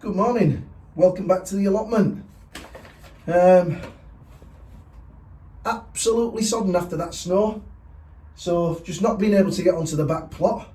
Good morning, welcome back to the allotment. Absolutely sodden after that snow, so just not being able to get onto the back plot,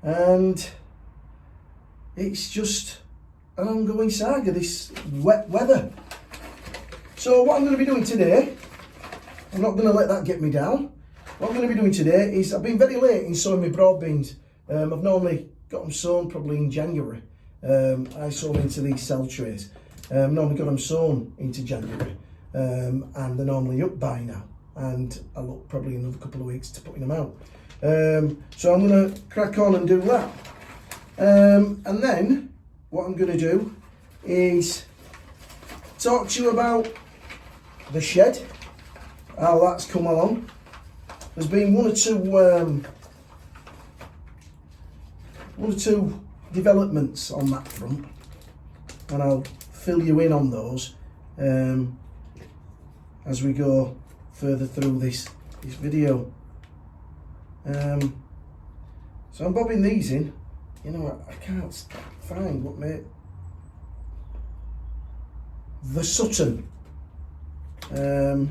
and it's just an ongoing saga, this wet weather. So what I'm going to be doing today, I'm not going to let that get me down. What I'm going to be doing today is, I've been very late in sowing my broad beans. I've normally got them sown probably in January. I sow them into these cell trays. Normally got them sown into January, and they're normally up by now, and I look probably another couple of weeks to putting them out. So I'm going to crack on and do that, and then what I'm going to do is talk to you about the shed, how that's come along. There's been one or two developments on that front, and I'll fill you in on those as we go further through this video. So I'm bobbing these in. You know, I can't find what made the Sutton. The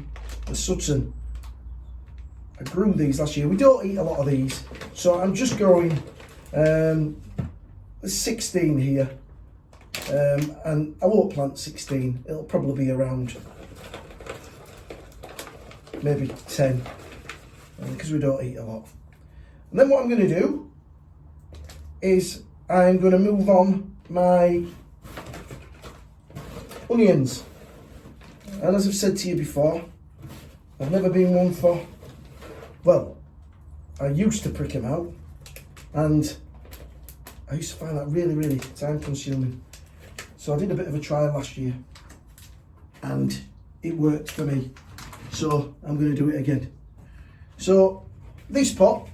Sutton. I grew these last year. We don't eat a lot of these, so I'm just growing. There's 16 here, and I won't plant 16. It'll probably be around maybe 10, because we don't eat a lot. And then what I'm going to do is I'm going to move on my onions. And as I've said to you before, I've never been one for, well, I used to prick them out, and I used to find that really time consuming. So I did a bit of a trial last year, and it worked for me. So I'm going to do it again. So this pot,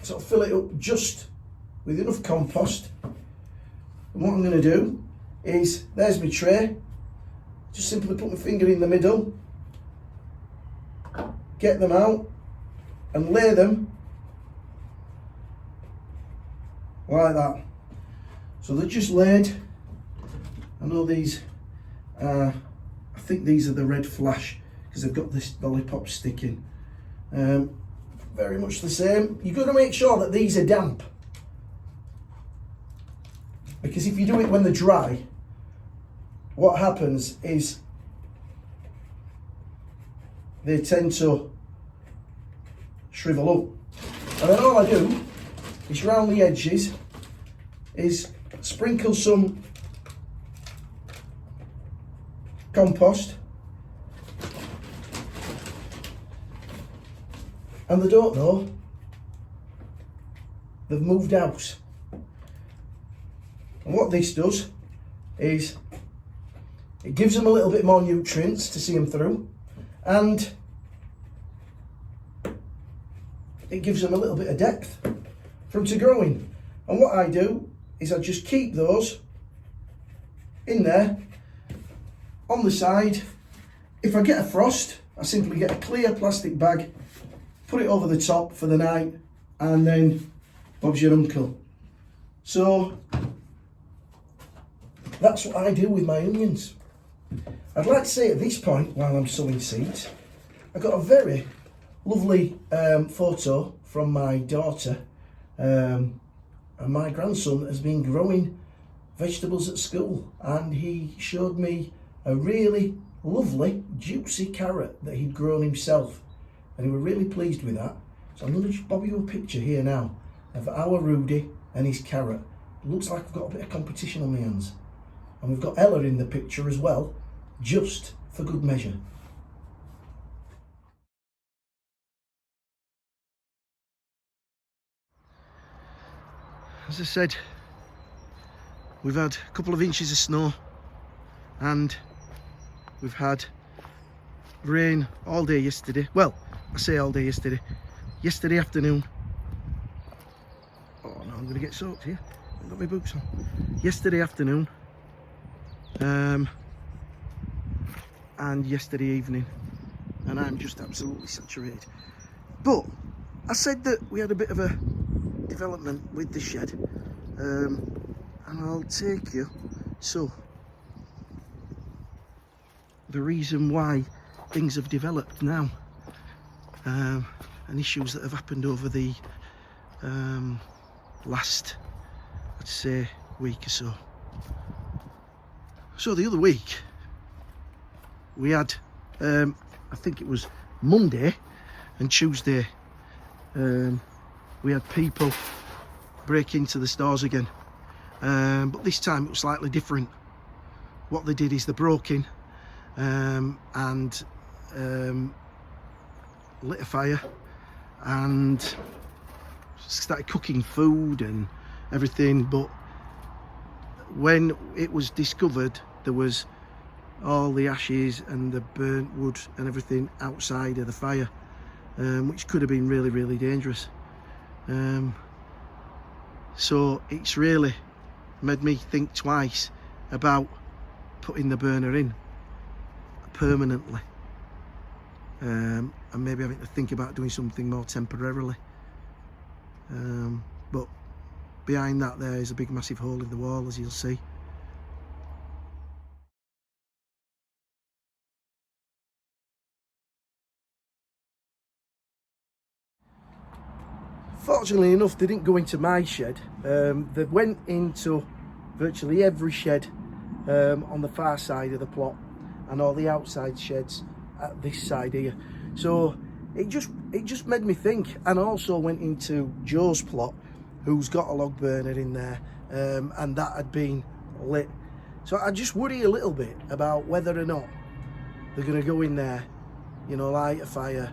sort of fill it up just with enough compost. And what I'm going to do is, there's my tray. Just simply put my finger in the middle, get them out, and lay them like that. So they're just laid. I know these are, I think these are the red flash, because they've got this lollipop sticking. Very much the same. You've got to make sure that these are damp, because if you do it when they're dry, what happens is they tend to shrivel up. And then all I do is round the edges is sprinkle some compost, and they don't know they've moved out. And what this does is it gives them a little bit more nutrients to see them through, and it gives them a little bit of depth for them to grow in. And what I do is I just keep those in there on the side. If I get a frost, I simply get a clear plastic bag, put it over the top for the night, and then Bob's your uncle. So that's what I do with my onions. I'd like to say at this point, while I'm sowing seeds, I got a very lovely photo from my daughter, and my grandson has been growing vegetables at school, and he showed me a really lovely juicy carrot that he'd grown himself, and he was really pleased with that. So I'm going to just bob you a picture here now of our Rudy and his carrot. It looks like we've got a bit of competition on my hands, and we've got Ella in the picture as well, just for good measure. As I said, we've had a couple of inches of snow, and we've had rain all day yesterday. Well, I say all day yesterday. Yesterday afternoon. Oh no, I'm going to get soaked here. I've got my boots on. Yesterday afternoon. And yesterday evening, and I'm just absolutely saturated. But I said that we had a bit of a development with the shed, and I'll take you. So, the reason why things have developed now, and issues that have happened over the last, I'd say, week or so. So the other week we had, I think it was Monday and Tuesday, we had people break into the stores again, but this time it was slightly different. What they did is they broke in and lit a fire and started cooking food and everything, but when it was discovered, there was all the ashes and the burnt wood and everything outside of the fire, which could have been really, really dangerous. So it's really made me think twice about putting the burner in permanently, and maybe having to think about doing something more temporarily. But behind that there is a big massive hole in the wall, as you'll see. Fortunately enough, they didn't go into my shed. They went into virtually every shed on the far side of the plot, and all the outside sheds at this side here. So it just made me think, and also went into Joe's plot, who's got a log burner in there, and that had been lit. So I just worry a little bit about whether or not they're going to go in there, you know, light a fire,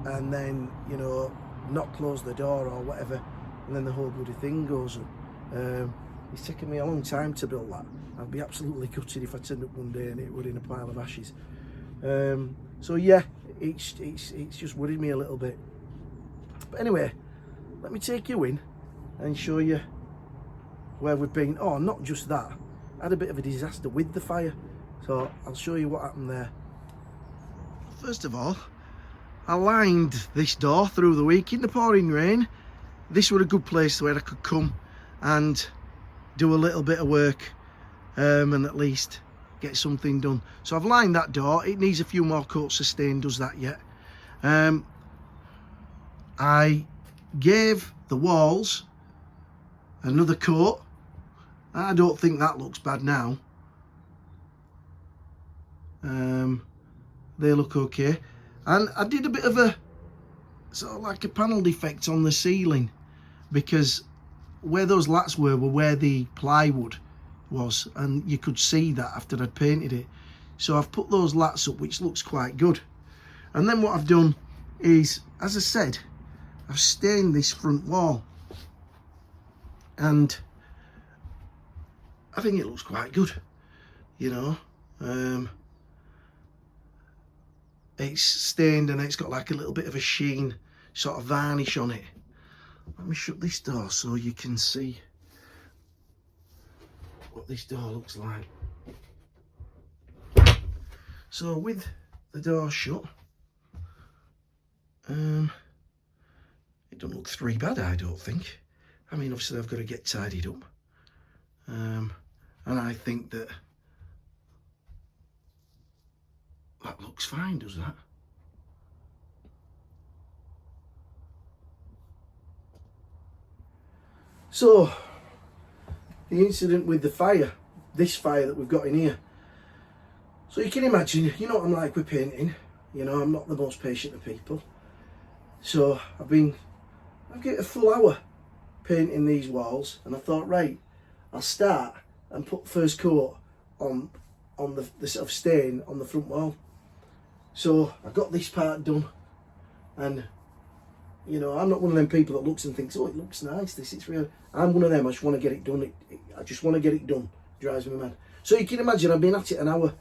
and then, you know, not close the door or whatever, and then the whole bloody thing goes up. It's taken me a long time to build that. I'd be absolutely gutted if I turned up one day and it were in a pile of ashes. So yeah, it's just worried me a little bit. But anyway, let me take you in and show you where we've been. Oh, not just that, I had a bit of a disaster with the fire, so I'll show you what happened there. First of all, I lined this door through the week in the pouring rain. This was a good place where I could come and do a little bit of work, and at least get something done. So I've lined that door. It needs a few more coats of stain, does that yet. I gave the walls another coat. I don't think that looks bad now. They look okay. And I did a bit of a sort of like a panel defect on the ceiling, because where those lats were where the plywood was, and you could see that after I'd painted it. So I've put those lats up, which looks quite good. And then what I've done is, as I said, I've stained this front wall, and I think it looks quite good, you know. It's stained and it's got like a little bit of a sheen, sort of varnish on it. Let me shut this door so you can see what this door looks like. So with the door shut, it don't look three bad, I don't think. I mean, obviously I've got to get tidied up, and I think that looks fine, does that? So the incident with the fire, this fire that we've got in here. So you can imagine, you know what I'm like with painting, you know, I'm not the most patient of people. So I've got a full hour painting these walls, and I thought, right, I'll start and put first coat on the sort of stain on the front wall. So I got this part done, and you know, I'm not one of them people that looks and thinks, oh, it looks nice, this, it's real. I'm one of them, I just want to get it done. I just want to get it done. It drives me mad. So you can imagine, I've been at it an hour,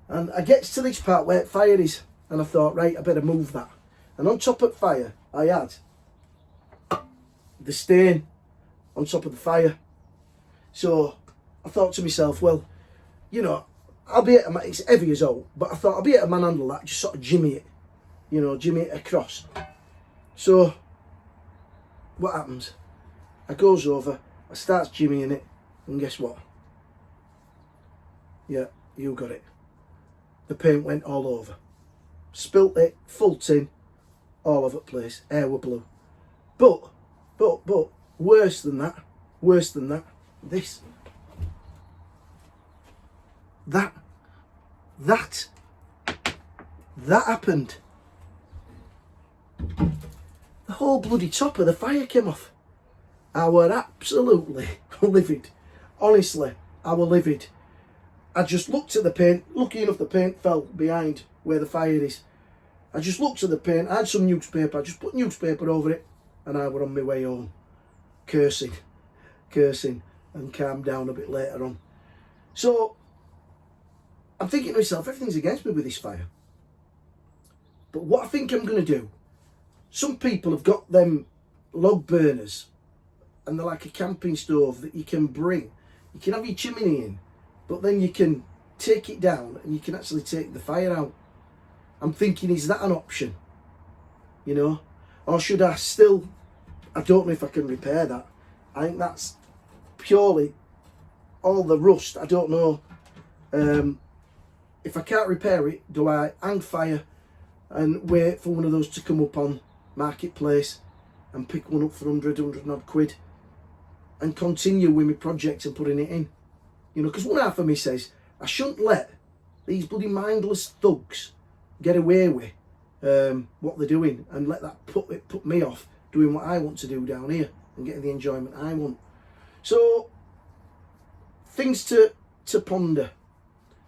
and I get to this part where fire is, and I thought, right, I better move that. And on top of fire, I had the stain on top of the fire. So I thought to myself, well, you know, I'll be able to, it's heavy as all, but I thought I'll be able to manhandle that, just sort of jimmy it, you know, jimmy it across. So what happens? I goes over, I starts jimmying it, And guess what? Yeah, you got it. The paint went all over. Spilt it, full tin, all over the place. Hair were blue. But, worse than that, this. That happened. The whole bloody top of the fire came off. I were absolutely livid. Honestly, I were livid. I just looked at the paint. Lucky enough, the paint fell behind where the fire is. I just looked at the paint. I had some newspaper. I just put newspaper over it, and I were on my way home, cursing, and calmed down a bit later on. So I'm thinking to myself, everything's against me with this fire. But what I think I'm going to do, some people have got them log burners, and they're like a camping stove that you can bring. You can have your chimney in, but then you can take it down and you can actually take the fire out. I'm thinking, is that an option? You know? Or should I still, I don't know if I can repair that. I think that's purely all the rust. I don't know. If I can't repair it, do I hang fire and wait for one of those to come up on Marketplace and pick one up for 100 odd quid and continue with my project and putting it in? You know, because one half of me says, I shouldn't let these bloody mindless thugs get away with what they're doing and let that put me off doing what I want to do down here and getting the enjoyment I want. So, things to ponder.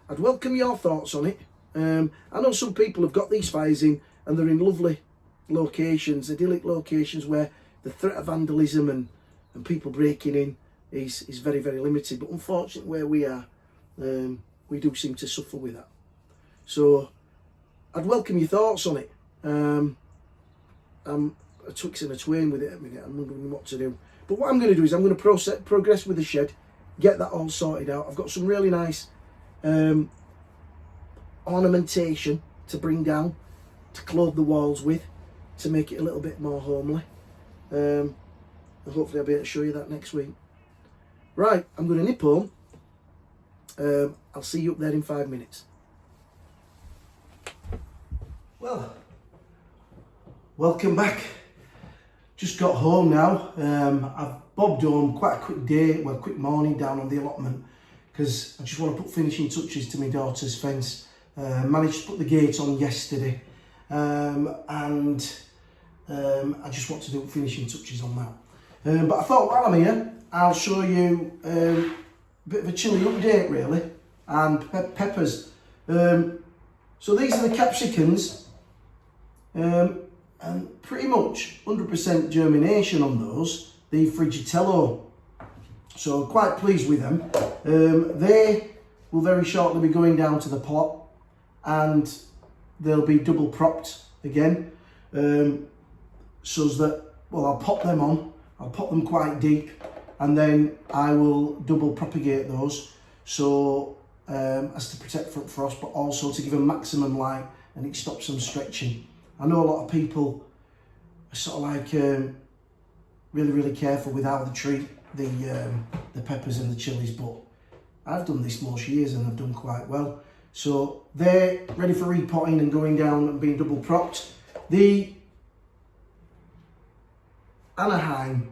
I'd welcome your thoughts on it. I know some people have got these fires in and they're in lovely locations, idyllic locations where the threat of vandalism and people breaking in is very, very limited. But unfortunately where we are, we do seem to suffer with that. So I'd welcome your thoughts on it. I'm a twix and a twain with it at the minute. I'm wondering what to do. But what I'm going to do is I'm going to progress with the shed, get that all sorted out. I've got some really nice ornamentation to bring down, to clothe the walls with, to make it a little bit more homely. And hopefully I'll be able to show you that next week. Right, I'm going to nip home. I'll see you up there in 5 minutes. Well, welcome back. Just got home now. I've bobbed home, quite a quick day, well, quick morning down on the allotment, because I just want to put finishing touches to my daughter's fence. Managed to put the gate on yesterday, and I just want to do finishing touches on that. But I thought while I'm here, I'll show you a bit of a chilli update really, and peppers. So these are the capsicums, and pretty much 100% germination on those, the Frigitello. So quite pleased with them. They will very shortly be going down to the pot, and they'll be double propped again, so that, well, I'll pop them on, I'll pop them quite deep, and then I will double propagate those, so as to protect from frost, but also to give them maximum light and it stops them stretching. I know a lot of people are sort of like really, really careful with how they treat the peppers and the chilies, but I've done this most years and I've done quite well. So they're ready for repotting and going down and being double propped. The Anaheim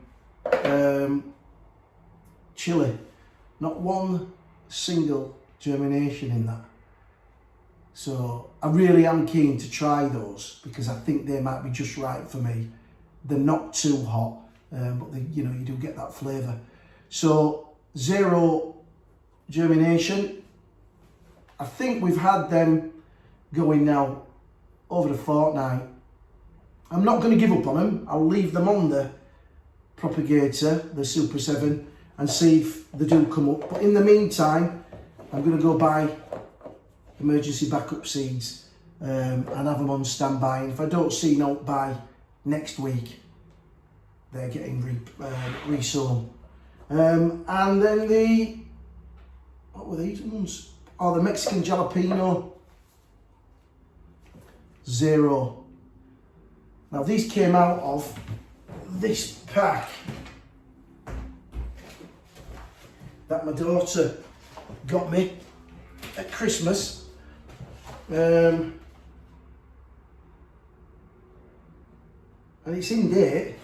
chili, not one single germination in that. So I really am keen to try those because I think they might be just right for me. They're not too hot, but they, you know, you do get that flavour. So 0 germination. I think we've had them going now over the fortnight. I'm not going to give up on them. I'll leave them on the propagator, the Super 7, and see if they do come up. But in the meantime, I'm going to go buy emergency backup seeds and have them on standby. And if I don't see no by next week, they're getting resown. And then what were these ones? Oh, the Mexican jalapeno, 0. Now these came out of this pack. that my daughter got me at Christmas. And it's in date,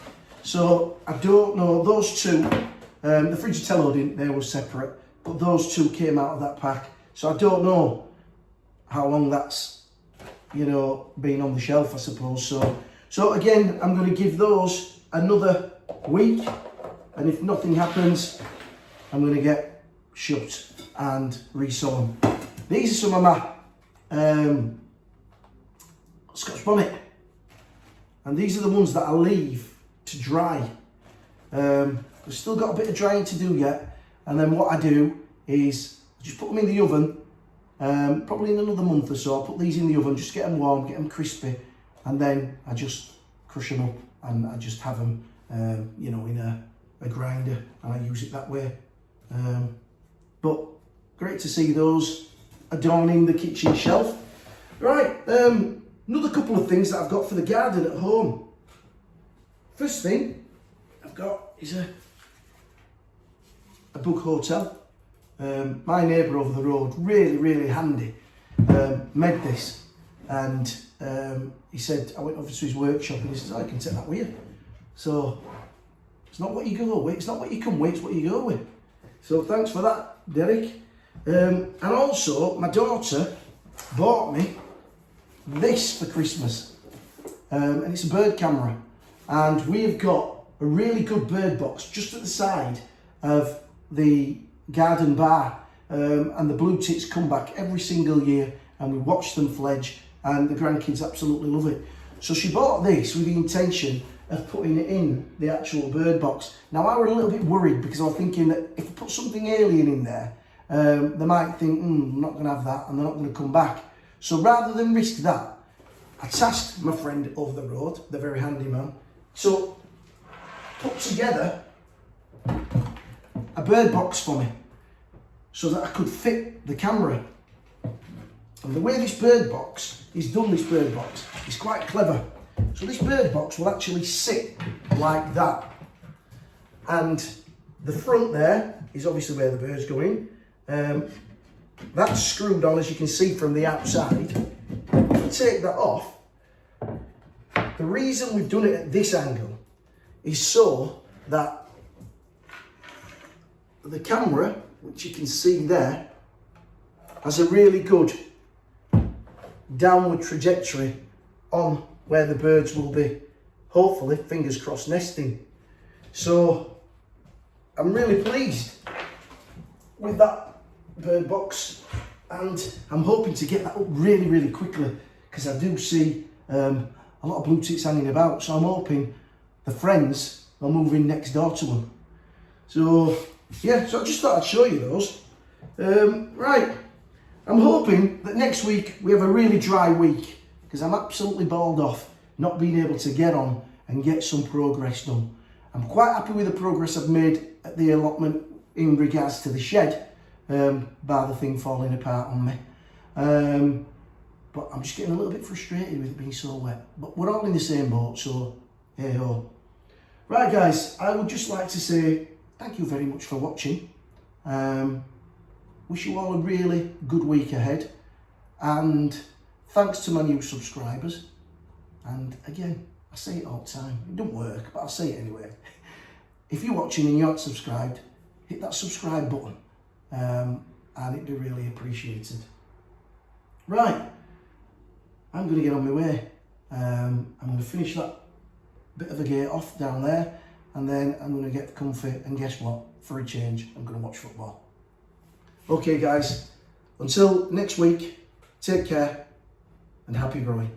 so I don't know, those two, the Frigidello didn't, they were separate, but those two came out of that pack, so I don't know how long that's, you know, been on the shelf, I suppose. So again, I'm going to give those another week, and if nothing happens, I'm going to get shut and resewn. These are some of my Scotch bonnet, and these are the ones that I leave to dry. We've still got a bit of drying to do yet, and then what I do is just put them in the oven, probably in another month or so. I'll put these in the oven, just get them warm, get them crispy, and then I just crush them up and I just have them, you know, in a grinder, and I use it that way. But great to see those adorning the kitchen shelf. Right, another couple of things that I've got for the garden at home. First thing I've got is a bug hotel. My neighbour over the road, really handy, made this, and he said, I went over to his workshop and he says, I can take that with you. So it's not what you go with, it's not what you come with, it's what you go with. So thanks for that, Derek. And also my daughter bought me this for Christmas, and it's a bird camera, and we have got a really good bird box just at the side of the garden bar, and the blue tits come back every single year and we watch them fledge, and the grandkids absolutely love it. So she bought this with the intention of putting it in the actual bird box. Now I was a little bit worried because I was thinking that if I put something alien in there, they might think, I'm not going to have that, and they're not going to come back. So rather than risk that, I tasked my friend over the road, the very handy man, to put together a bird box for me so that I could fit the camera. And the way this bird box is done, this bird box, is quite clever. So this bird box will actually sit like that. And the front there is obviously where the birds go in. That's screwed on, as you can see from the outside. If you take that off, the reason we've done it at this angle is so that the camera, which you can see there, has a really good downward trajectory on where the birds will be, hopefully, fingers crossed, nesting. So I'm really pleased with that bird box, and I'm hoping to get that up really quickly, because I do see a lot of blue tits hanging about, so I'm hoping the friends will move in next door to them. So yeah, so I just thought I'd show you those. Right, I'm hoping that next week we have a really dry week, because I'm absolutely balled off not being able to get on and get some progress done. I'm quite happy with the progress I've made at the allotment in regards to the shed, bar the thing falling apart on me. But I'm just getting a little bit frustrated with it being so wet. But we're all in the same boat, so hey ho. Right guys, I would just like to say thank you very much for watching. Wish you all a really good week ahead, and thanks to my new subscribers. And again, I say it all the time, it don't work, but I'll say it anyway. If you're watching and you aren't subscribed, hit that subscribe button, and it'd be really appreciated. Right, I'm going to get on my way. I'm going to finish that bit of a gate off down there, and then I'm going to get comfy, and guess what, for a change, I'm going to watch football. Okay guys, until next week, take care and happy growing.